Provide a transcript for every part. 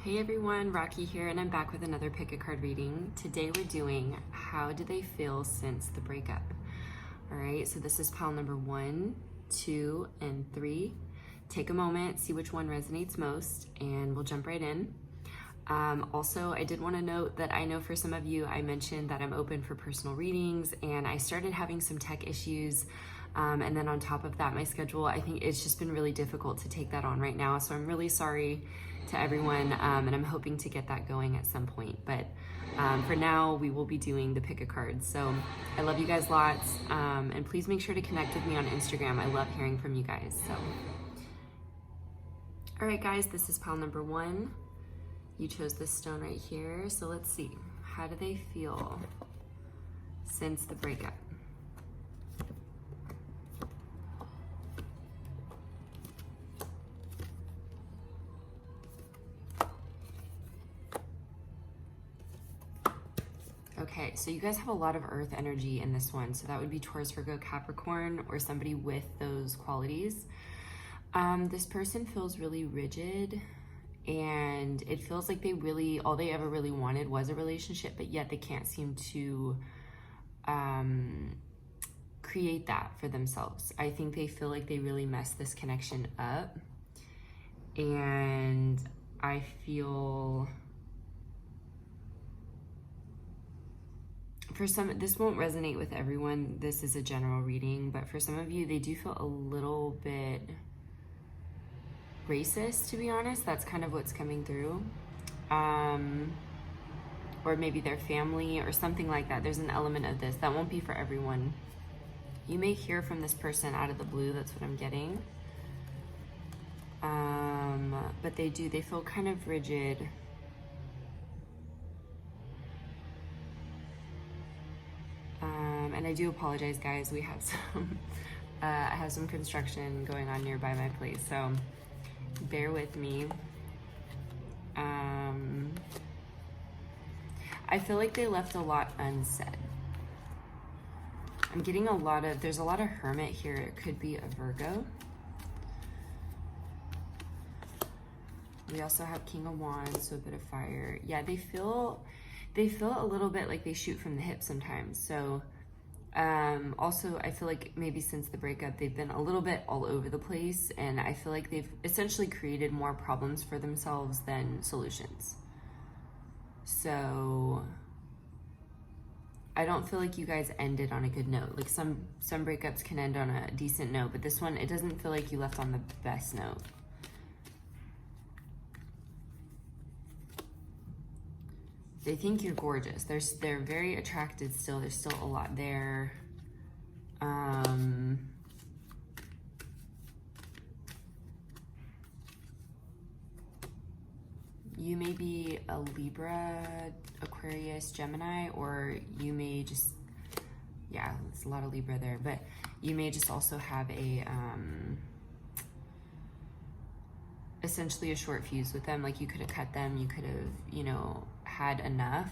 Hey everyone, Rocky here, and I'm back with another pick a card reading. Today we're doing how do they feel since the breakup. All right, so this is pile number 1, 2, and 3. Take a moment, see which one resonates most, and we'll jump right in. Also, I did want to note that I know for some of you, I mentioned that I'm open for personal readings, and I started having some tech issues. And then on top of that, my schedule, I think it's just been really difficult to take that on right now. So I'm really sorry to everyone, and I'm hoping to get that going at some point. But for now, we will be doing the pick a card. So I love you guys lots, and please make sure to connect with me on Instagram. I love hearing from you guys. So, all right, guys, this is pile number 1. You chose this stone right here. So let's see, how do they feel since the breakup? Okay, so you guys have a lot of earth energy in this one. So that would be Taurus, Virgo, Capricorn, or somebody with those qualities. This person feels really rigid, and it feels like all they ever really wanted was a relationship, but yet they can't seem to create that for themselves. I think they feel like they really messed this connection up, and I feel for some, this won't resonate with everyone. This is a general reading, but for some of you, they do feel a little bit racist, to be honest. That's kind of what's coming through. Or maybe their family or something like that. There's an element of this. That won't be for everyone. You may hear from this person out of the blue. That's what I'm getting. But they feel kind of rigid. And I do apologize, guys. We have some, I have some construction going on nearby my place, so bear with me. I feel like they left a lot unsaid. I'm getting there's a lot of Hermit here. It could be a Virgo. We also have King of Wands, so a bit of fire. Yeah, they feel a little bit like they shoot from the hip sometimes. So also, I feel like maybe since the breakup, they've been a little bit all over the place, and I feel like they've essentially created more problems for themselves than solutions. So I don't feel like you guys ended on a good note. Like some breakups can end on a decent note, but this one, it doesn't feel like you left on the best note. They think you're gorgeous. They're very attracted still. There's still a lot there. You may be a Libra, Aquarius, Gemini, or you may just, yeah, there's a lot of Libra there, but you may just also have essentially a short fuse with them. Like you could have cut them, you could have, had enough.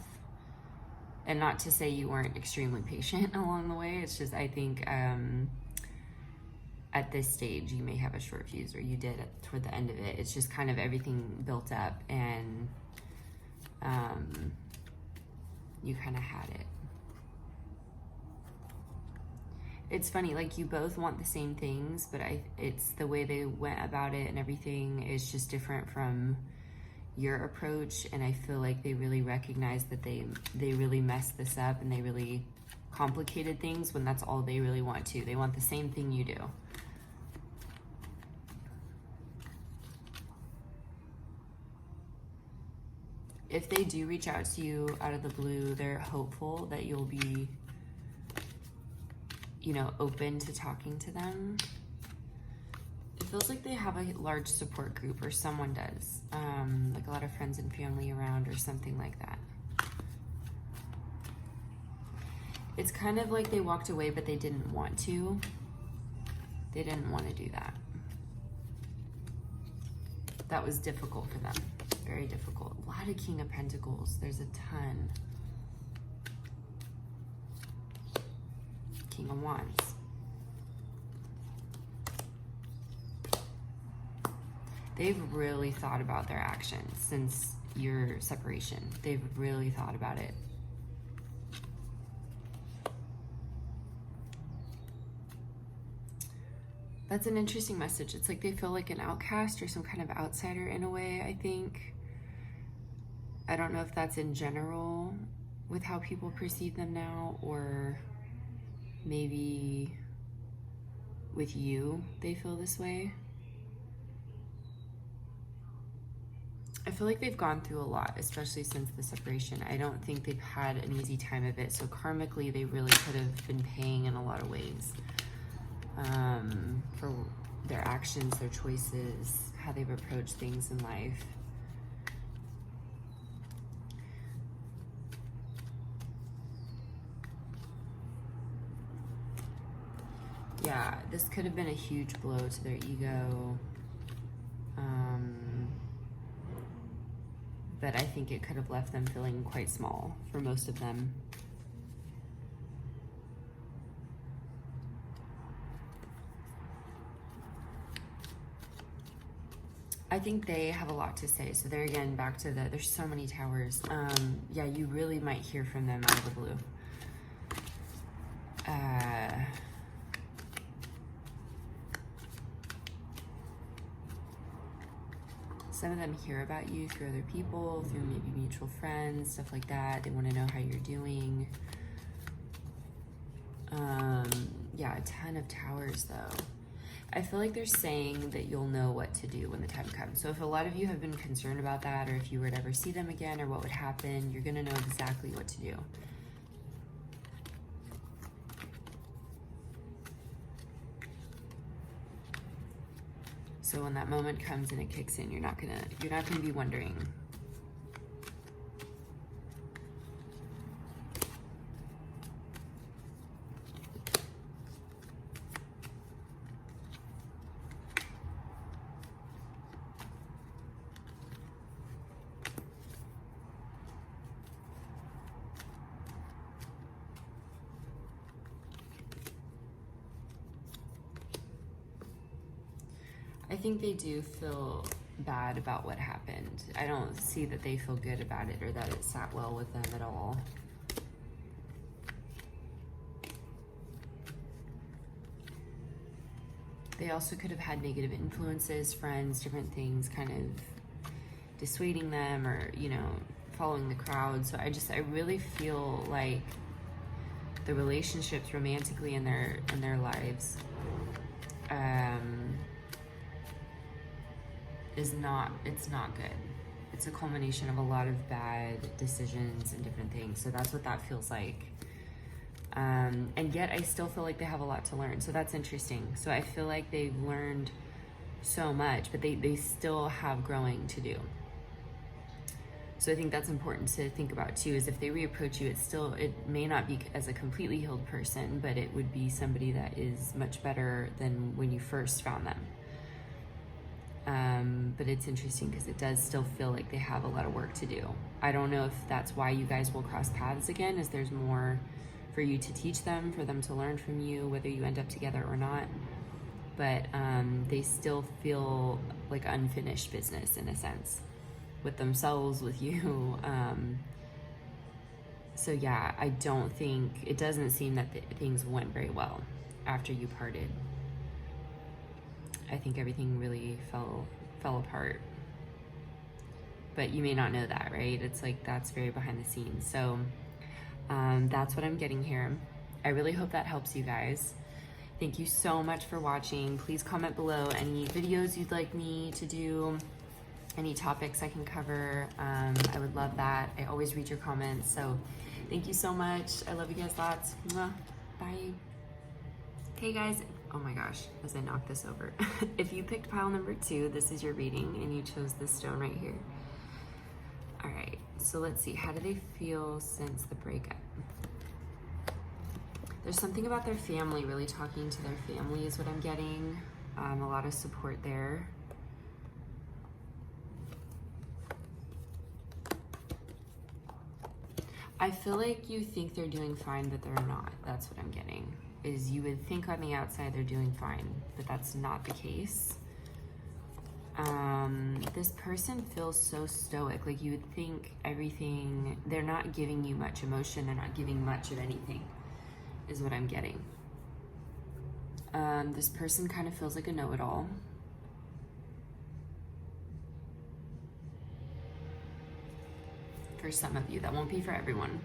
And not to say you weren't extremely patient along the way. It's just, I think at this stage, you may have a short fuse, or you did toward the end of it. It's just kind of everything built up, and you kind of had it. It's funny, like you both want the same things, but it's the way they went about it and everything is just different from your approach. And I feel like they really recognize that they really messed this up, and they really complicated things when that's all they really want to. They want the same thing you do. If they do reach out to you out of the blue, they're hopeful that you'll be, open to talking to them. It feels like they have a large support group, or someone does, like a lot of friends and family around or something like that. It's kind of like they walked away, but they didn't want to. They didn't want to do that. That was difficult for them, very difficult. A lot of King of Pentacles, there's a ton. King of Wands. They've really thought about their actions since your separation. They've really thought about it. That's an interesting message. It's like they feel like an outcast or some kind of outsider in a way, I think. I don't know if that's in general with how people perceive them now, or maybe with you, they feel this way. I feel like they've gone through a lot, especially since the separation. I don't think they've had an easy time of it. So karmically, they really could have been paying in a lot of ways for their actions, their choices, how they've approached things in life. Yeah, this could have been a huge blow to their ego. But I think it could have left them feeling quite small for most of them. I think they have a lot to say. So they're again back to there's so many towers. Yeah, you really might hear from them out of the blue. Some of them hear about you through other people, through maybe mutual friends, stuff like that. They want to know how you're doing. Yeah, a ton of towers though. I feel like they're saying that you'll know what to do when the time comes. So if a lot of you have been concerned about that, or if you were to ever see them again, or what would happen, you're gonna know exactly what to do. So when that moment comes and it kicks in, you're not gonna be wondering. I think they do feel bad about what happened. I don't see that they feel good about it or that it sat well with them at all. They also could have had negative influences, friends, different things kind of dissuading them, or, you know, following the crowd. So I really feel like the relationships romantically in their lives it's not good. It's a culmination of a lot of bad decisions and different things. So that's what that feels like. And yet I still feel like they have a lot to learn. So that's interesting. So I feel like they've learned so much, but they still have growing to do. So I think that's important to think about too, is if they reapproach you, it may not be as a completely healed person, but it would be somebody that is much better than when you first found them. But it's interesting because it does still feel like they have a lot of work to do. I don't know if that's why you guys will cross paths again, is there's more for you to teach them, for them to learn from you, whether you end up together or not. But they still feel like unfinished business in a sense, with themselves, with you. So yeah, it doesn't seem that things went very well after you parted. I think everything really fell apart. But you may not know that, right? It's like that's very behind the scenes. So that's what I'm getting here. I really hope that helps you guys. Thank you so much for watching. Please comment below any videos you'd like me to do, any topics I can cover. I would love that. I always read your comments. So thank you so much. I love you guys lots. Mwah. Bye. Hey guys. Oh my gosh, as I knock this over. If you picked pile number 2, this is your reading, and you chose this stone right here. All right, so let's see. How do they feel since the breakup? There's something about their family, really talking to their family is what I'm getting. A lot of support there. I feel like you think they're doing fine, but they're not. That's what I'm getting. Is you would think on the outside they're doing fine, but that's not the case. This person feels so stoic. Like you would think everything, they're not giving you much emotion. They're not giving much of anything, is what I'm getting. This person kind of feels like a know-it-all. For some of you, that won't be for everyone.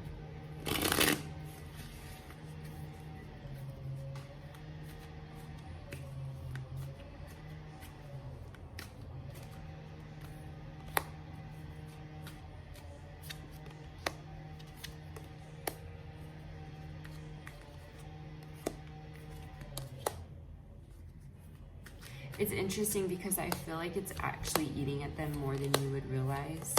It's interesting because I feel like it's actually eating at them more than you would realize.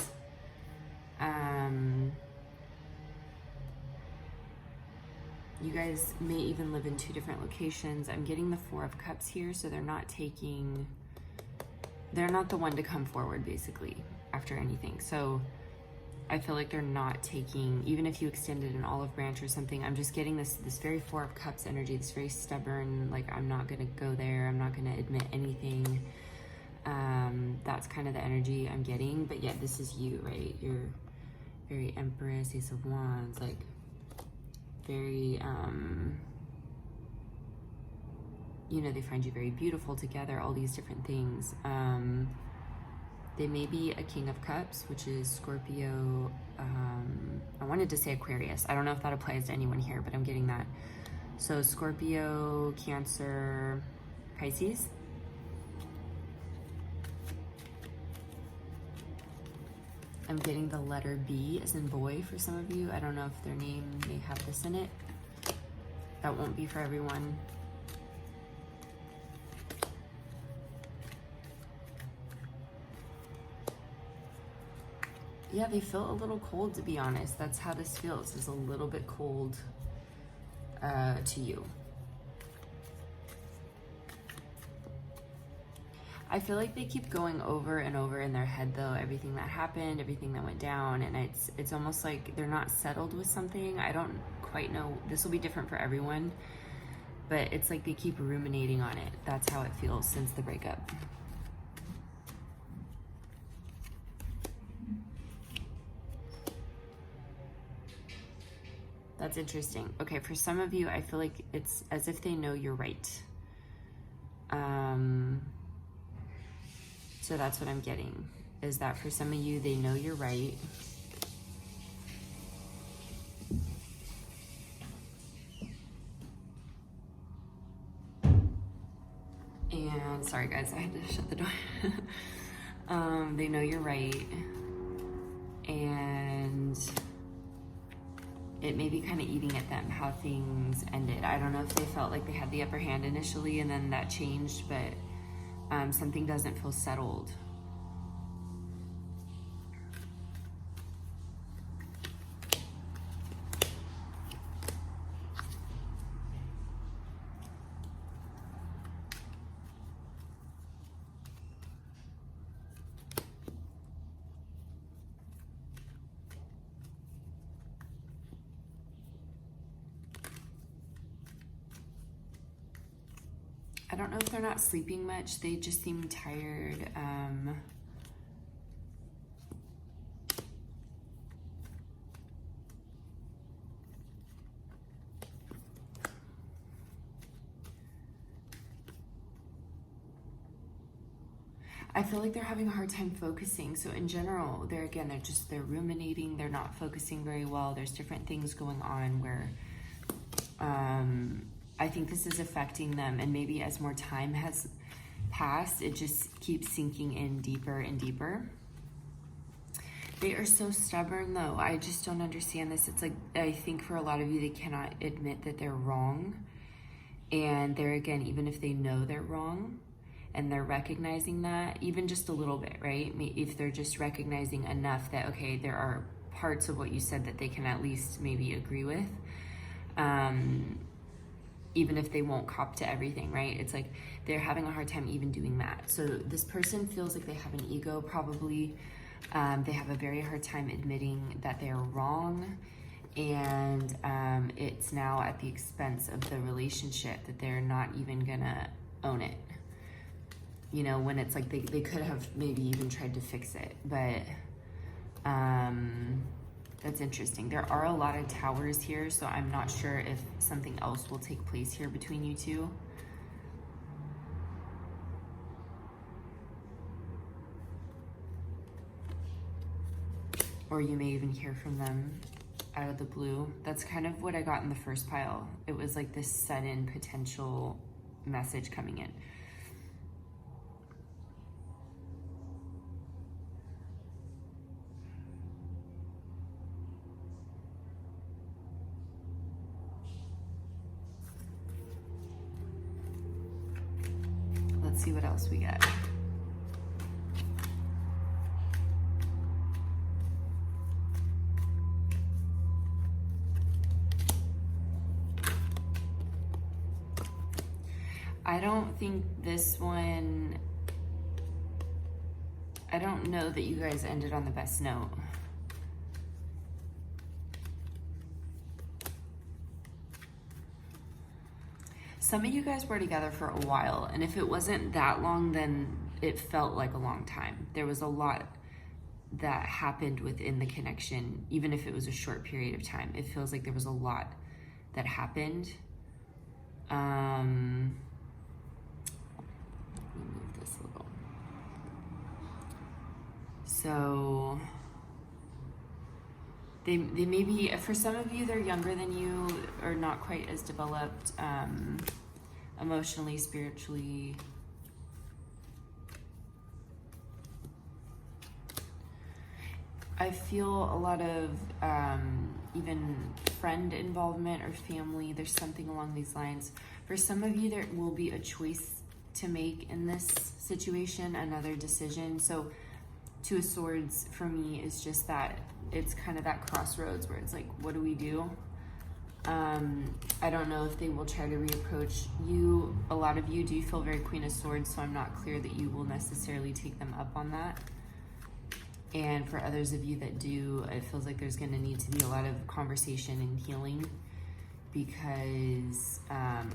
You guys may even live in 2 different locations. I'm getting the 4 of Cups here, so they're not the one to come forward basically after anything. So I feel like they're not taking, even if you extended an olive branch or something, I'm just getting this very 4 of Cups energy, this very stubborn, like I'm not gonna go there, I'm not gonna admit anything. That's kind of the energy I'm getting, but yet this is you, right? You're very Empress, Ace of Wands, like very, you know, they find you very beautiful together, all these different things. They may be a King of Cups, which is Scorpio. I wanted to say Aquarius. I don't know if that applies to anyone here, but I'm getting that. So Scorpio, Cancer, Pisces. I'm getting the letter B as in boy for some of you. I don't know if their name may have this in it. That won't be for everyone. Yeah, they feel a little cold, to be honest. That's how this feels, is a little bit cold to you. I feel like they keep going over and over in their head, though, everything that happened, everything that went down, and it's almost like they're not settled with something. I don't quite know. This will be different for everyone, but it's like they keep ruminating on it. That's how it feels since the breakup. That's interesting. Okay, for some of you, I feel like it's as if they know you're right. So that's what I'm getting, is that for some of you, they know you're right. And sorry guys, I had to shut the door. They know you're right. And it may be kind of eating at them how things ended. I don't know if they felt like they had the upper hand initially and then that changed, but something doesn't feel settled. I don't know if they're not sleeping much. They just seem tired. I feel like they're having a hard time focusing. So in general, they're ruminating. They're not focusing very well. There's different things going on where I think this is affecting them, and maybe as more time has passed, it just keeps sinking in deeper and deeper. They are so stubborn, though. I just don't understand this. It's like, I think for a lot of you, they cannot admit that they're wrong. And they're, again, even if they know they're wrong and they're recognizing that, even just a little bit, right? If they're just recognizing enough that, okay, there are parts of what you said that they can at least maybe agree with. Even if they won't cop to everything, right? It's like they're having a hard time even doing that. So this person feels like they have an ego, probably. They have a very hard time admitting that they're wrong. And it's now at the expense of the relationship, that they're not even gonna own it. you know, when it's like they could have maybe even tried to fix it, but that's interesting. There are a lot of towers here, so I'm not sure if something else will take place here between you two. Or you may even hear from them out of the blue. That's kind of what I got in the first pile. It was like this sudden potential message coming in. Let's see what else we get. I don't think this one, I don't know that you guys ended on the best note. Some of you guys were together for a while, and if it wasn't that long, then it felt like a long time. There was a lot that happened within the connection, even if it was a short period of time. It feels like there was a lot that happened. Let me move this a little. So they may be, for some of you, they're younger than you or not quite as developed emotionally, spiritually. I feel a lot of even friend involvement or family. There's something along these lines. For some of you, there will be a choice to make in this situation, another decision. So Two of Swords for me is just that it's kind of that crossroads where it's like, what do we do? I don't know if they will try to reapproach you. A lot of you do feel very Queen of Swords, so I'm not clear that you will necessarily take them up on that. And for others of you that do, it feels like there's going to need to be a lot of conversation and healing because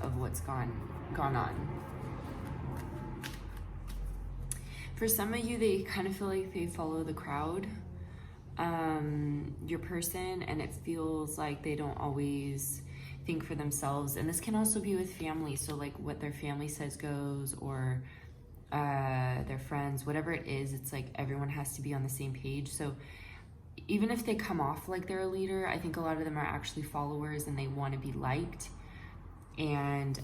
of what's gone on. For some of you, they kind of feel like they follow the crowd, your person, and it feels like they don't always think for themselves. And this can also be with family, so like what their family says goes, or their friends, whatever it is, it's like everyone has to be on the same page. So even if they come off like they're a leader, I think a lot of them are actually followers and they want to be liked and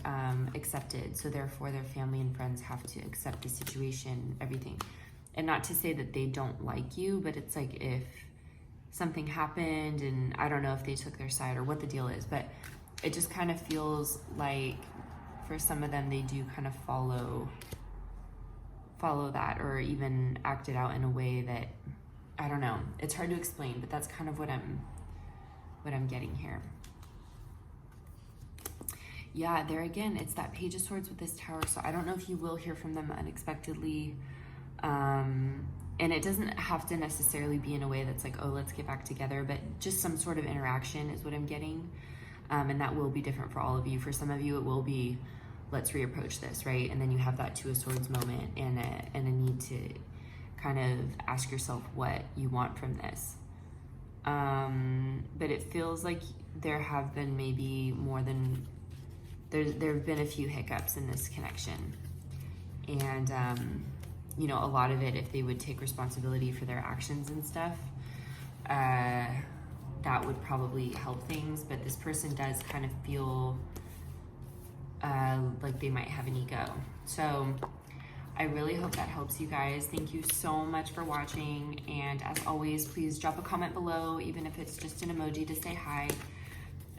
accepted. So therefore their family and friends have to accept the situation, everything. And not to say that they don't like you, but it's like if something happened and I don't know if they took their side or what the deal is, but it just kind of feels like for some of them, they do kind of follow that or even act it out in a way that, I don't know, it's hard to explain, but that's kind of what I'm getting here. Yeah, there again, it's that Page of Swords with this Tower. So I don't know if you will hear from them unexpectedly. And it doesn't have to necessarily be in a way that's like, oh, let's get back together, but just some sort of interaction is what I'm getting. And that will be different for all of you. For some of you, it will be, let's reapproach this, right? And then you have that Two of Swords moment and a need to kind of ask yourself what you want from this. But it feels like there have been maybe more than, there have been a few hiccups in this connection. And, you know, a lot of it, if they would take responsibility for their actions and stuff, that would probably help things. But this person does kind of feel like they might have an ego. So I really hope that helps you guys. Thank you so much for watching. And as always, please drop a comment below, even if it's just an emoji to say hi.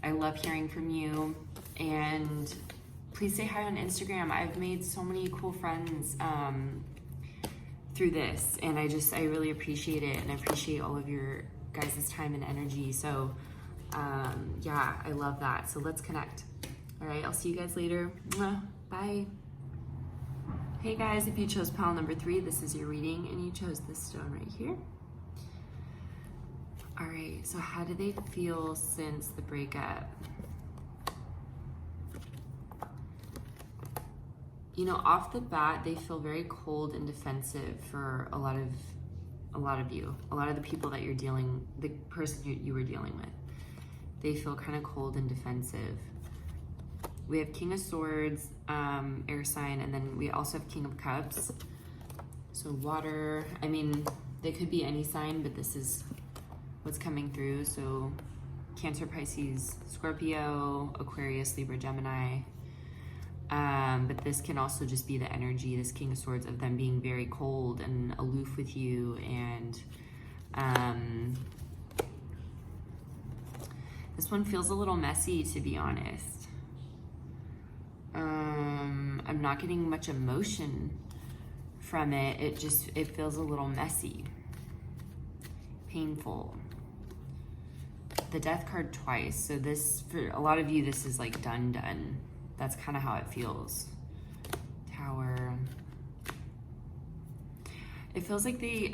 I love hearing from you. And please say hi on Instagram. I've made so many cool friends through this. And I really appreciate it. And I appreciate all of your guys' time and energy. So yeah, I love that. So let's connect. All right, I'll see you guys later. Mwah. Bye. Hey guys, if you chose pile number 3, this is your reading, and you chose this stone right here. All right, so how do they feel since the breakup? You know, off the bat, they feel very cold and defensive for a lot of you, a lot of the people that you're the person you were dealing with. They feel kind of cold and defensive. We have King of Swords, air sign, and then we also have King of Cups. So water, I mean, they could be any sign, but this is what's coming through. So Cancer, Pisces, Scorpio, Aquarius, Libra, Gemini. But this can also just be the energy, this King of Swords, of them being very cold and aloof with you. And this one feels a little messy, to be honest. I'm not getting much emotion from it. It feels a little messy, painful. The Death card twice. So this, for a lot of you, this is like done. That's kind of how it feels. Tower. It feels like they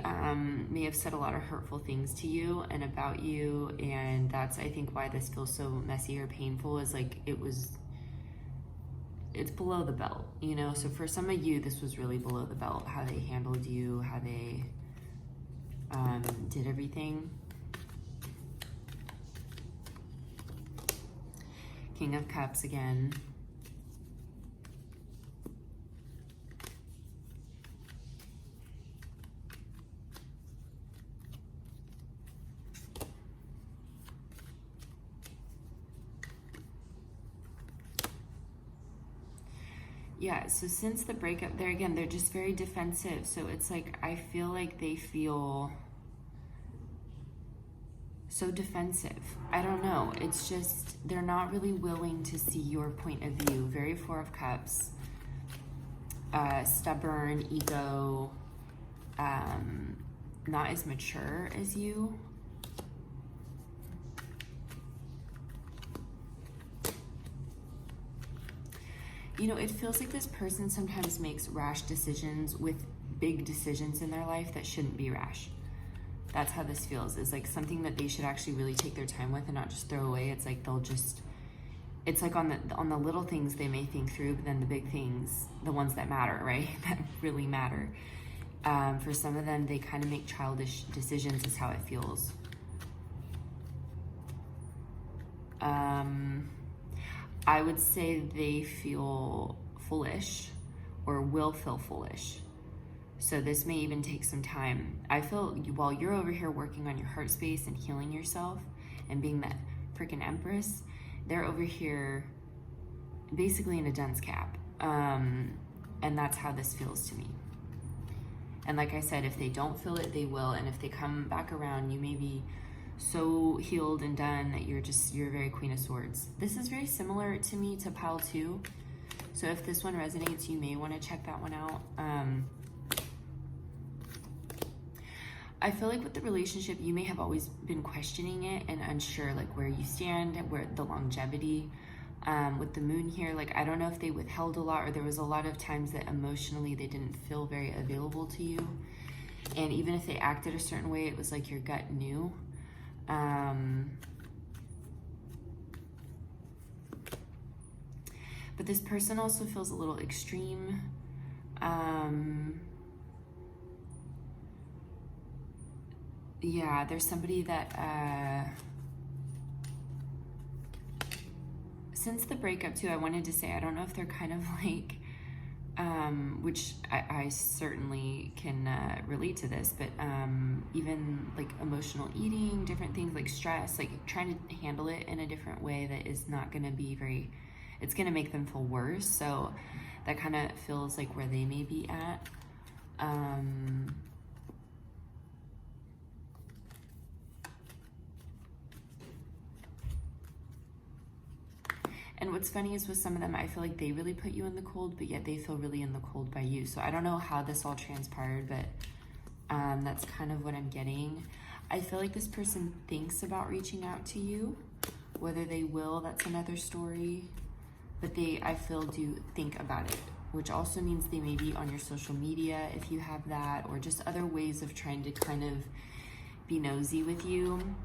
may have said a lot of hurtful things to you and about you, and that's, I think, why this feels so messy or painful, is like it's below the belt, you know? So for some of you, this was really below the belt, how they handled you, how they did everything. King of Cups again. Yeah, so since the breakup, they're just very defensive. So it's like, I feel like they feel so defensive. I don't know. It's just, they're not really willing to see your point of view. Very Four of Cups. Stubborn, ego, not as mature as you. You know, it feels like this person sometimes makes rash decisions with big decisions in their life that shouldn't be rash. That's how this feels. It's like something that they should actually really take their time with and not just throw away. It's like it's like on the little things they may think through, but then the big things, the ones that matter, right? That really matter. For some of them, they kind of make childish decisions is how it feels. I would say they feel foolish or will feel foolish. So this may even take some time. I feel while you're over here working on your heart space and healing yourself and being that freaking Empress, they're over here basically in a dunce cap. And that's how this feels to me. And like I said, if they don't feel it, they will. And if they come back around, you may be so healed and done that you're very Queen of Swords. This is very similar to me to Pile 2. So if this one resonates, you may want to check that one out. I feel like with the relationship, you may have always been questioning it and unsure, like where you stand, where the longevity. With the Moon here, like I don't know if they withheld a lot, or there was a lot of times that emotionally they didn't feel very available to you. And even if they acted a certain way, it was like your gut knew. But this person also feels a little extreme. Yeah, there's somebody that, since the breakup too, I wanted to say, I don't know if they're kind of like, which I certainly can relate to this, but even like emotional eating, different things like stress, like trying to handle it in a different way that is not going to be very, it's going to make them feel worse. So that kind of feels like where they may be at. And what's funny is with some of them, I feel like they really put you in the cold, but yet they feel really in the cold by you. So I don't know how this all transpired, but that's kind of what I'm getting. I feel like this person thinks about reaching out to you. Whether they will, that's another story. But they, I feel, do think about it, which also means they may be on your social media if you have that, or just other ways of trying to kind of be nosy with you.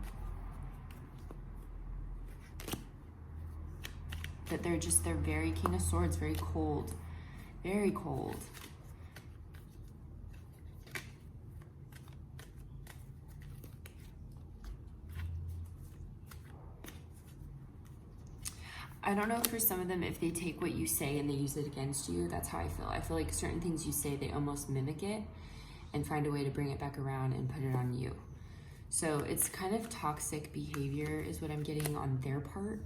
That they're very King of Swords, very cold. very cold. I don't know for some of them if they take what you say and they use it against you. That's how I feel. I feel like certain things you say, they almost mimic it and find a way to bring it back around and put it on you. So it's kind of toxic behavior is what I'm getting on their part.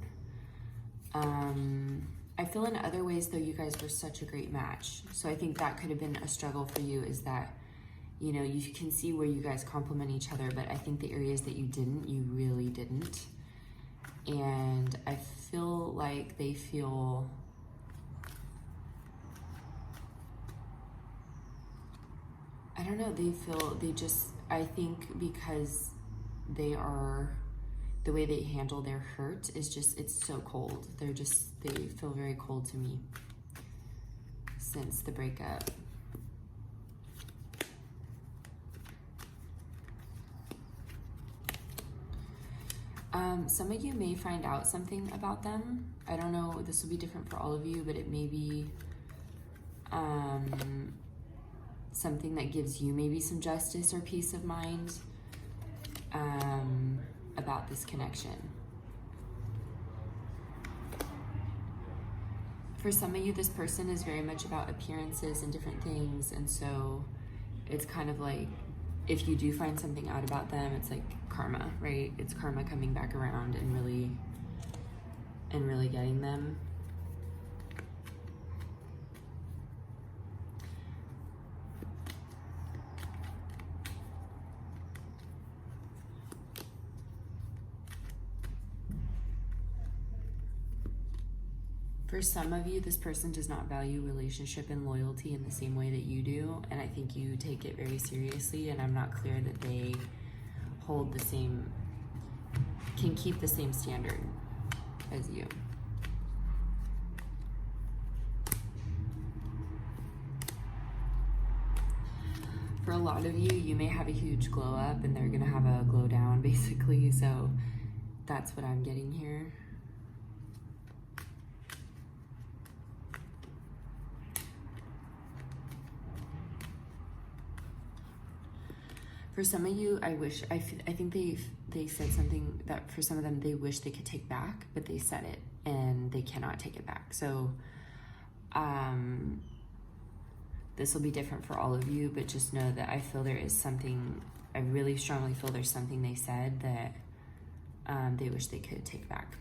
I feel in other ways, though, you guys were such a great match. So I think that could have been a struggle for you, is that, you know, you can see where you guys complement each other, but I think the areas that you didn't, you really didn't. And I feel like they feel I don't know, I think because they are, the way they handle their hurt is just, it's so cold. They feel very cold to me since the breakup. Some of you may find out something about them. I don't know, this will be different for all of you, but it may be something that gives you maybe some justice or peace of mind about this connection. For some of you, this person is very much about appearances and different things, and so it's kind of like, if you do find something out about them, it's like karma, right? It's karma coming back around and really getting them. For some of you, this person does not value relationship and loyalty in the same way that you do, and I think you take it very seriously, and I'm not clear that they hold the same, can keep the same standard as you. For a lot of you, you may have a huge glow up and they're gonna have a glow down, basically, so that's what I'm getting here. For some of you, I think they said something that for some of them they wish they could take back, but they said it and they cannot take it back. So this will be different for all of you, but just know that I feel there is something, I really strongly feel there's something they said that they wish they could take back.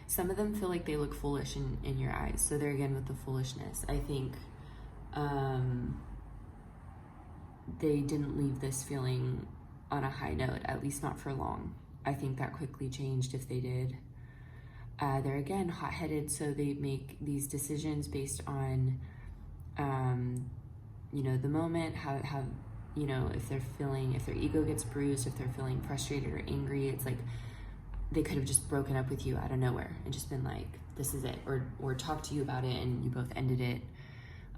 Some of them feel like they look foolish in your eyes. So they're again with the foolishness. I think they didn't leave this feeling on a high note, at least not for long. I think that quickly changed if they did. They're again hot-headed, so they make these decisions based on, you know, the moment, how, you know, if their ego gets bruised, if they're feeling frustrated or angry, it's like, they could have just broken up with you out of nowhere and just been like, this is it, or talked to you about it and you both ended it.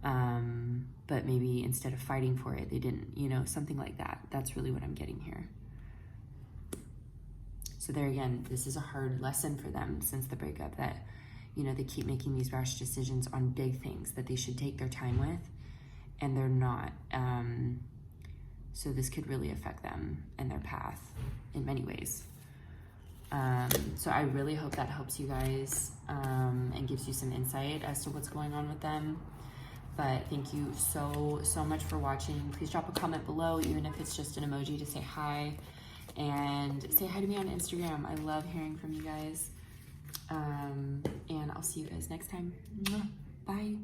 But maybe instead of fighting for it, they didn't, you know, something like that. That's really what I'm getting here. So there again, this is a hard lesson for them since the breakup, that, you know, they keep making these rash decisions on big things that they should take their time with, and they're not. So this could really affect them and their path in many ways. So I really hope that helps you guys and gives you some insight as to what's going on with them. But thank you so much for watching. Please drop a comment below, even if it's just an emoji to say hi. And say hi to me on Instagram. I love hearing from you guys. And I'll see you guys next time. Bye.